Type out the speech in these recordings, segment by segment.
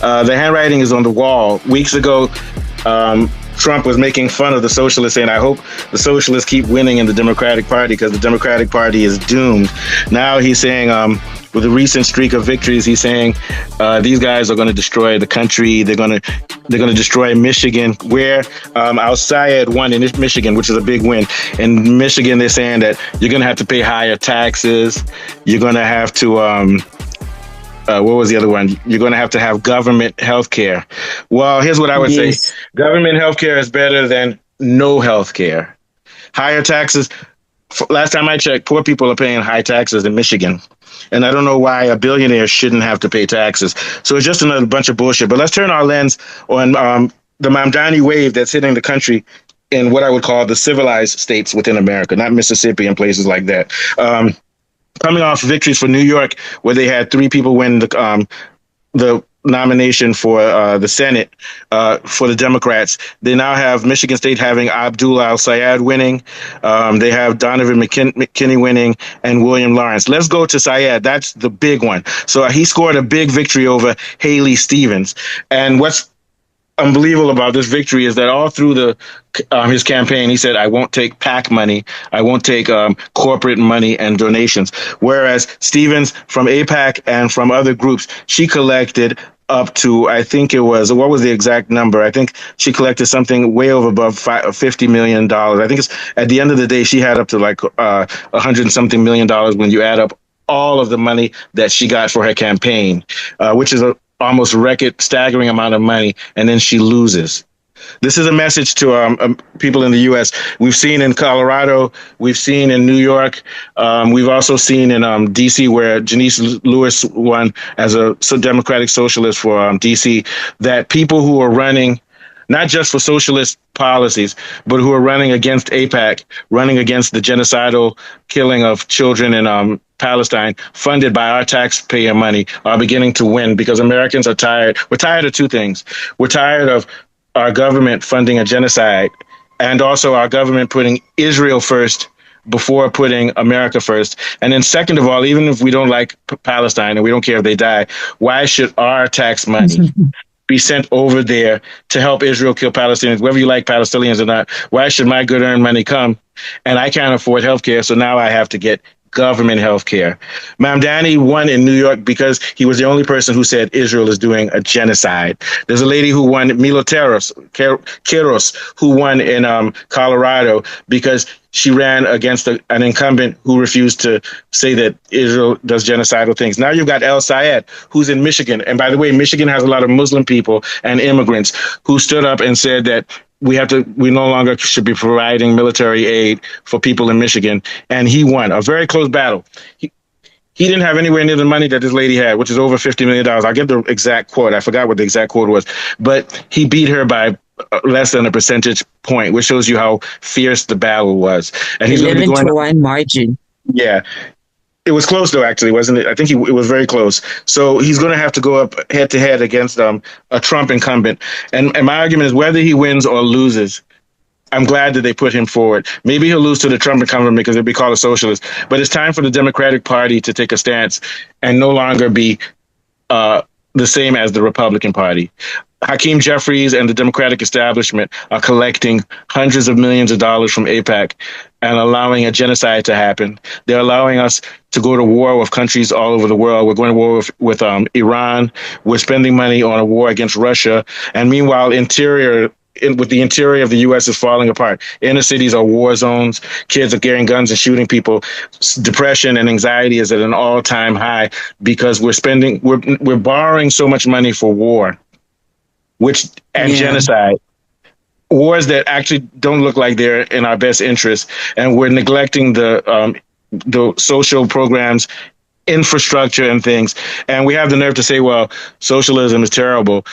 The handwriting is on the wall. Weeks ago, Trump was making fun of the socialists, saying, I hope the socialists keep winning in the Democratic Party because the Democratic Party is doomed. Now he's saying, with a recent streak of victories, he's saying these guys are going to destroy the country. They're going to destroy Michigan, where Al Sayed won in Michigan, which is a big win. In Michigan, they're saying that you're going to have to pay higher taxes. You're going to have to what was the other one? You're going to have government health care. Well, here's what I would say. Government health care is better than no health care. Higher taxes. Last time I checked, poor people are paying high taxes in Michigan. And I don't know why a billionaire shouldn't have to pay taxes. So it's just another bunch of bullshit. But let's turn our lens on the Mamdani wave that's hitting the country in what I would call the civilized states within America, not Mississippi and places like that. Coming off victories for New York, where they had 3 people win the nomination for the Senate for the Democrats. They now have Michigan State having Abdul al-Sayed winning. They have Donovan McKinney winning and William Lawrence. Let's go to Sayed. That's the big one. So he scored a big victory over Haley Stevens. And what's unbelievable about this victory is that all through his campaign, he said, I won't take PAC money. I won't take corporate money and donations. Whereas Stevens from AIPAC and from other groups, she collected up to, I think it was, what was the exact number? I think she collected something way above $50 million. I think it's at the end of the day, she had up to like $100 and something million when you add up all of the money that she got for her campaign, which is almost staggering amount of money, and then she loses. This is a message to people in the U.S. We've seen in Colorado, we've seen in New York, we've also seen in D.C., where Janice Lewis won as a Democratic Socialist for D.C., that people who are running not just for socialist policies, but who are running against AIPAC, running against the genocidal killing of children in Palestine, funded by our taxpayer money, are beginning to win because Americans are tired. We're tired of 2 things. We're tired of our government funding a genocide and also our government putting Israel first before putting America first. And then second of all, even if we don't like Palestine and we don't care if they die, why should our tax money be sent over there to help Israel kill Palestinians, whether you like Palestinians or not? Why should my good earned money come and I can't afford health care, so now I have to get government health care? Mamdani won in New York because he was the only person who said Israel is doing a genocide. There's a lady who won, Quiros, who won in Colorado because she ran against an incumbent who refused to say that Israel does genocidal things. Now you've got El Sayed, who's in Michigan. And by the way, Michigan has a lot of Muslim people and immigrants who stood up and said that we no longer should be providing military aid for people in Michigan. And he won a very close battle. He didn't have anywhere near the money that this lady had, which is over $50 million. I'll get the exact quote. I forgot what the exact quote was, but he beat her by less than a percentage point, which shows you how fierce the battle was. And he's 11-1 margin. Yeah. It was close, though, actually, wasn't it? I think it was very close. So he's going to have to go up head to head against a Trump incumbent. And my argument is whether he wins or loses, I'm glad that they put him forward. Maybe he'll lose to the Trump incumbent because he'll be called a socialist. But it's time for the Democratic Party to take a stance and no longer be the same as the Republican Party. Hakeem Jeffries and the Democratic establishment are collecting hundreds of millions of dollars from AIPAC and allowing a genocide to happen. They're allowing us to go to war with countries all over the world. We're going to war with Iran. We're spending money on a war against Russia. And meanwhile, with the interior of the U.S. is falling apart. Inner cities are war zones. Kids are carrying guns and shooting people. Depression and anxiety is at an all-time high because we're borrowing so much money for war, genocide. Wars that actually don't look like they're in our best interest, and we're neglecting the social programs, infrastructure, and things. And we have the nerve to say, "Well, socialism is terrible."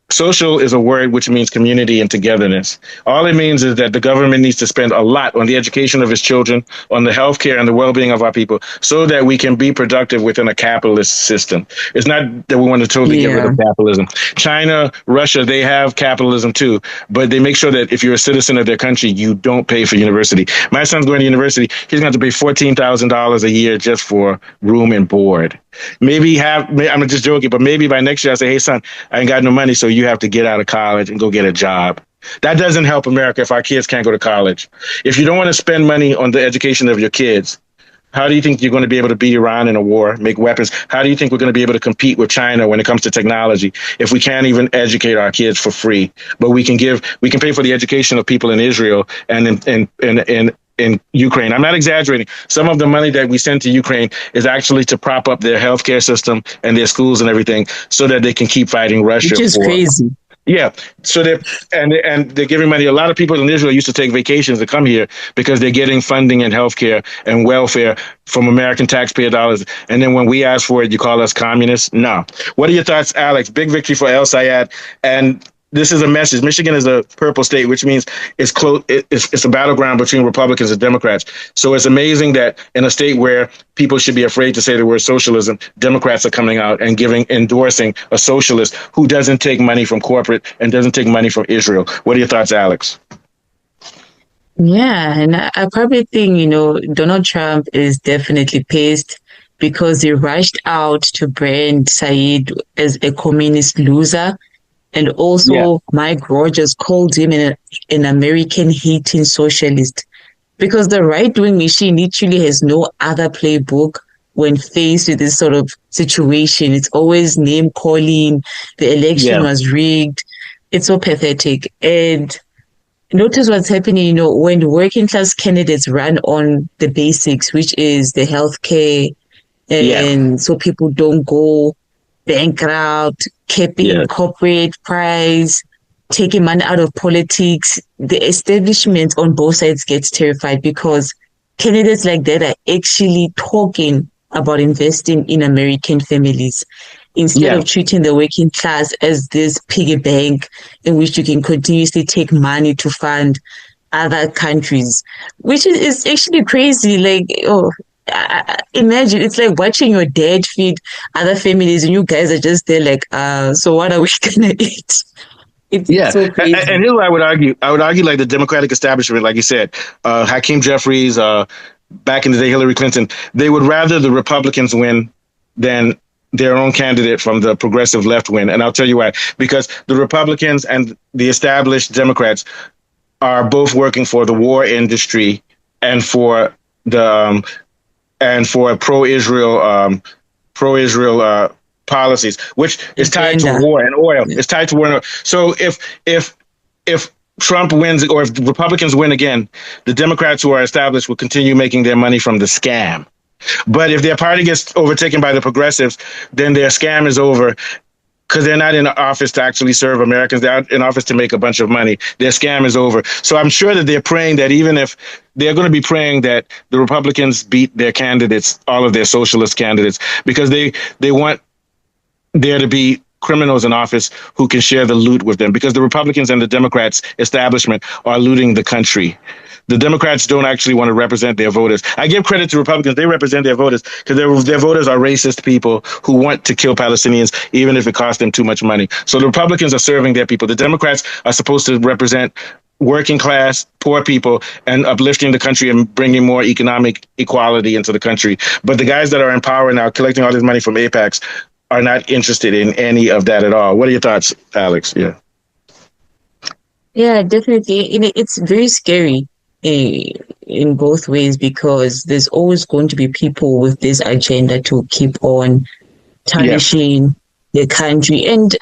Social is a word which means community and togetherness. All it means is that the government needs to spend a lot on the education of its children, on the healthcare and the well-being of our people, so that we can be productive within a capitalist system. It's not that we want to totally get rid Yeah. of capitalism. China, Russia, they have capitalism too, but they make sure that if you're a citizen of their country, you don't pay for university. My son's going to university. He's going to pay $14,000 a year just for room and board. I'm just joking, but maybe by next year I say, hey, son, I ain't got no money, so you have to get out of college and go get a job. That doesn't help America if our kids can't go to college. If you don't want to spend money on the education of your kids, how do you think you're going to be able to beat Iran in a war, make weapons? How do you think we're going to be able to compete with China when it comes to technology if we can't even educate our kids for free? But we can pay for the education of people in Israel and in Ukraine. I'm not exaggerating. Some of the money that we send to Ukraine is actually to prop up their healthcare system and their schools and everything so that they can keep fighting Russia Which is for. crazy. Yeah, so they're giving money. A lot of people in Israel used to take vacations to come here because they're getting funding and healthcare and welfare from American taxpayer dollars. And then when we ask for it, you call us communists? No. What are your thoughts, Alex? Big victory for El Sayed. And this is a message. Michigan is a purple state, which means it's close. It's a battleground between Republicans and Democrats. So it's amazing that in a state where people should be afraid to say the word socialism, Democrats are coming out and endorsing a socialist who doesn't take money from corporate and doesn't take money from Israel. What are your thoughts, Alex? Yeah, and I probably think, Donald Trump is definitely pissed because he rushed out to brand Said as a communist loser. And Yeah. also, Mike Rogers called him an American hating socialist because the right wing machine literally has no other playbook when faced with this sort of situation. It's always name calling, the election Yeah. was rigged. It's so pathetic. And notice what's happening, when working class candidates run on the basics, which is the healthcare, Yeah. and so people don't go bankrupt, capping Yeah. corporate price, taking money out of politics. The establishment on both sides gets terrified because candidates like that are actually talking about investing in American families instead Yeah. of treating the working class as this piggy bank in which you can continuously take money to fund other countries, which is actually crazy. Like, imagine it's like watching your dad feed other families and you guys are just there like, so what are we gonna eat? It's Yeah, so crazy. and here's what I would argue. I would argue like the Democratic establishment, like you said, Hakeem Jeffries, back in the day, Hillary Clinton, they would rather the Republicans win than their own candidate from the progressive left win. And I'll tell you why. Because the Republicans and the established Democrats are both working for the war industry and for the pro-Israel policies, which is tied to war and oil. Yeah. It's tied to war and oil. So if Trump wins, or if the Republicans win again, the Democrats who are established will continue making their money from the scam. But if their party gets overtaken by the progressives, then their scam is over because they're not in office to actually serve Americans. They're in office to make a bunch of money. Their scam is over. So I'm sure that they're praying that even if they're going to be praying that the Republicans beat their candidates, all of their socialist candidates, because they want there to be criminals in office who can share the loot with them, because the Republicans and the Democrats establishment are looting the country. The Democrats don't actually want to represent their voters. I give credit to Republicans. They represent their voters because their voters are racist people who want to kill Palestinians, even if it costs them too much money. So the Republicans are serving their people. The Democrats are supposed to represent working class, poor people, and uplifting the country and bringing more economic equality into the country. But the guys that are in power now, collecting all this money from APACs, are not interested in any of that at all. What are your thoughts, Alex? Yeah. Yeah, definitely. It's very scary in both ways because there's always going to be people with this agenda to keep on tarnishing the country. And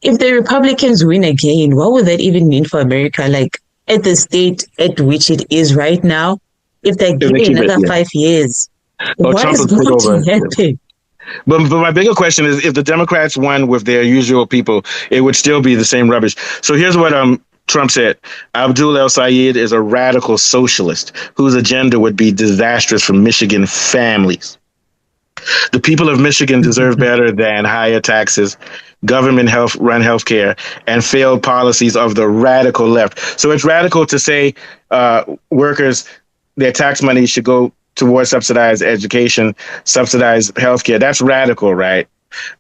if the Republicans win again, what would that even mean for America? Like at the state at which it is right now, if they're giving another 5 years, what is going to happen? But my bigger question is, if the Democrats won with their usual people, it would still be the same rubbish. So here's what Trump said. Abdul El Sayed is a radical socialist whose agenda would be disastrous for Michigan families. The people of Michigan deserve better than higher taxes, government run healthcare, and failed policies of the radical left. So it's radical to say workers, their tax money should go towards subsidized education, subsidized healthcare. That's radical, right?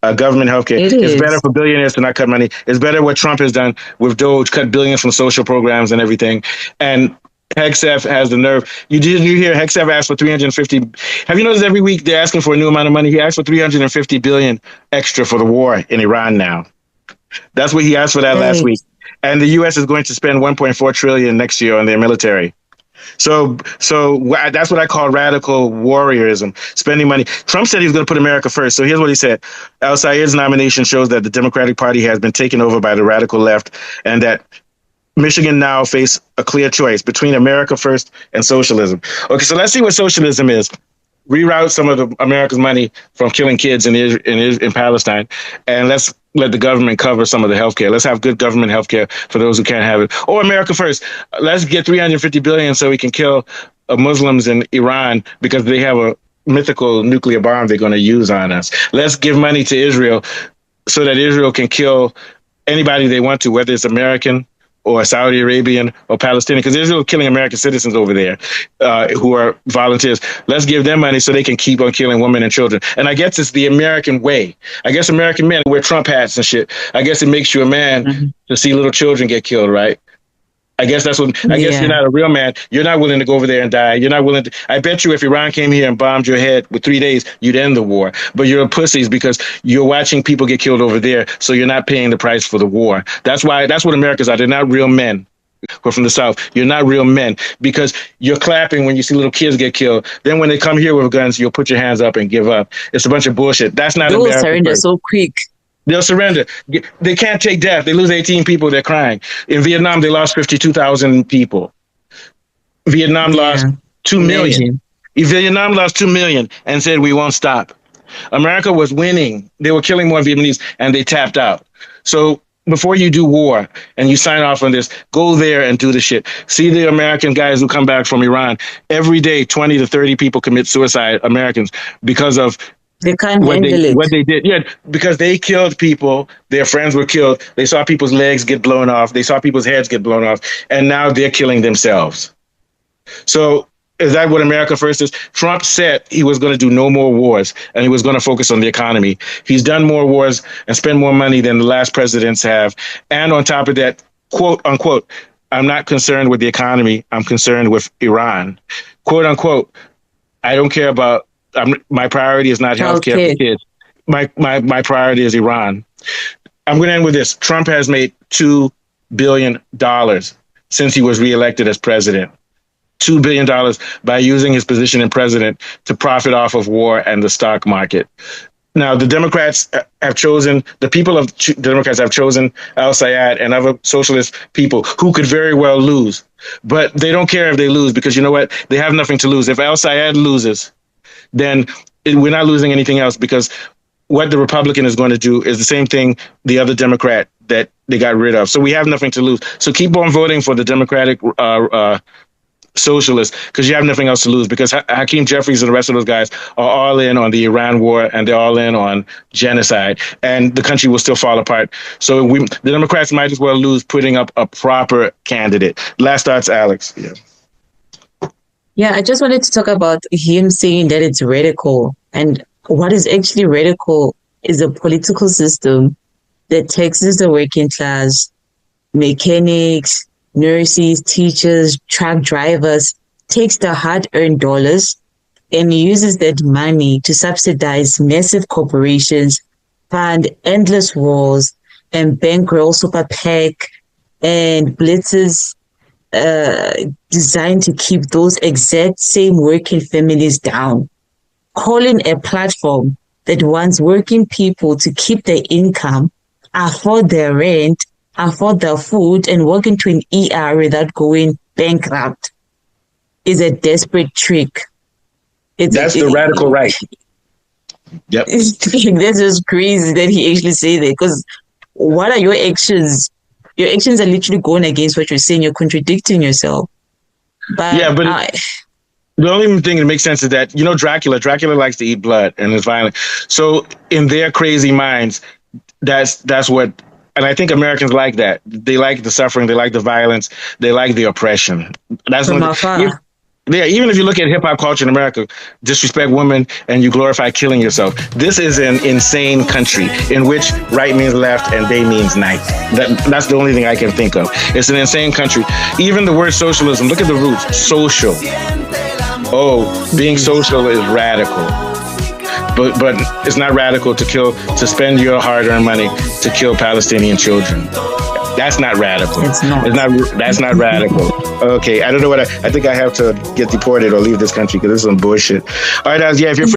Government healthcare. It's better for billionaires to not cut money. It's better what Trump has done with Doge, cut billions from social programs and everything. And Hegseth has the nerve. You hear Hegseth ask for 350. Have you noticed every week they're asking for a new amount of money? He asked for 350 billion extra for the war in Iran now. That's what he asked for that last week. And the U.S. is going to spend 1.4 trillion next year on their military. So that's what I call radical warriorism, spending money. Trump said he was going to put America first. So here's what he said. Al Sayed's nomination shows that the Democratic Party has been taken over by the radical left, and that Michigan now face a clear choice between America first and socialism. Okay, so let's see what socialism is. Reroute some of America's money from killing kids in Palestine, and let's let the government cover some of the healthcare. Let's have good government healthcare for those who can't have it. Or America first. Let's get 350 billion so we can kill Muslims in Iran because they have a mythical nuclear bomb they're going to use on us. Let's give money to Israel so that Israel can kill anybody they want to, whether it's American or Saudi Arabian or Palestinian, because Israel is killing American citizens over there who are volunteers. Let's give them money so they can keep on killing women and children. And I guess it's the American way. I guess American men wear Trump hats and shit. I guess it makes you a man to see little children get killed, right? I guess that's what, I guess you're not a real man. You're not willing to go over there and die. You're not willing to, I bet you if Iran came here and bombed your head with 3 days, you'd end the war. But you're pussies because you're watching people get killed over there. So you're not paying the price for the war. That's what Americans are. They're not real men. We're from the South. You're not real men because you're clapping when you see little kids get killed. Then when they come here with guns, you'll put your hands up and give up. It's a bunch of bullshit. That's not American. They'll surrender so quick. They'll surrender. They can't take death. They lose 18 people. They're crying. In Vietnam, they lost 52,000 people. Vietnam lost 2 million. Vietnam lost 2 million and said, we won't stop. America was winning. They were killing more Vietnamese and they tapped out. So before you do war and you sign off on this, go there and do the shit. See the American guys who come back from Iran. Every day, 20 to 30 people commit suicide, Americans, because of they can't handle it. What they did. Yeah, because they killed people. Their friends were killed. They saw people's legs get blown off. They saw people's heads get blown off. And now they're killing themselves. So is that what America first is? Trump said he was going to do no more wars and he was going to focus on the economy. He's done more wars and spent more money than the last presidents have. And on top of that, quote unquote, I'm not concerned with the economy. I'm concerned with Iran. Quote unquote, I don't care about my priority is not healthcare for kids. My priority is Iran. I'm going to end with this. Trump has made $2 billion since he was reelected as president. $2 billion by using his position as president to profit off of war and the stock market. Now, the Democrats have chosen, the people of Democrats have chosen Al Sayed and other socialist people who could very well lose. But they don't care if they lose because you know what? They have nothing to lose. If Al Sayed loses, then we're not losing anything else because what the Republican is going to do is the same thing the other Democrat that they got rid of. So we have nothing to lose. So keep on voting for the Democratic socialists because you have nothing else to lose because Hakeem Jeffries and the rest of those guys are all in on the Iran war and they're all in on genocide and the country will still fall apart. So the Democrats might as well lose putting up a proper candidate. Last thoughts, Alex. Yeah, I just wanted to talk about him saying that it's radical. And what is actually radical is a political system that taxes the working class, mechanics, nurses, teachers, truck drivers, takes the hard-earned dollars and uses that money to subsidize massive corporations, fund endless wars, and bankroll super PAC and blitzes designed to keep those exact same working families down, calling a platform that wants working people to keep their income, afford their rent, afford their food, and walk into an ER without going bankrupt is a desperate trick. That's the radical right. Yep. This is crazy that he actually said that because what are your actions? Your actions are literally going against what you're saying. You're contradicting yourself. But The only thing that makes sense is that, Dracula. Dracula likes to eat blood and is violent. So in their crazy minds, that's what. And I think Americans like that. They like the suffering. They like the violence. They like the oppression. That's From one. afar. Yeah, even if you look at hip hop culture in America, disrespect women and you glorify killing yourself. This is an insane country in which right means left and day means night. That's the only thing I can think of. It's an insane country. Even the word socialism, look at the roots. Social. Oh, being social is radical. But it's not radical to spend your hard-earned money to kill Palestinian children. That's not radical. It's not. That's not radical. Okay, I don't know what I think I have to get deported or leave this country because this is some bullshit. All right, yeah, if you're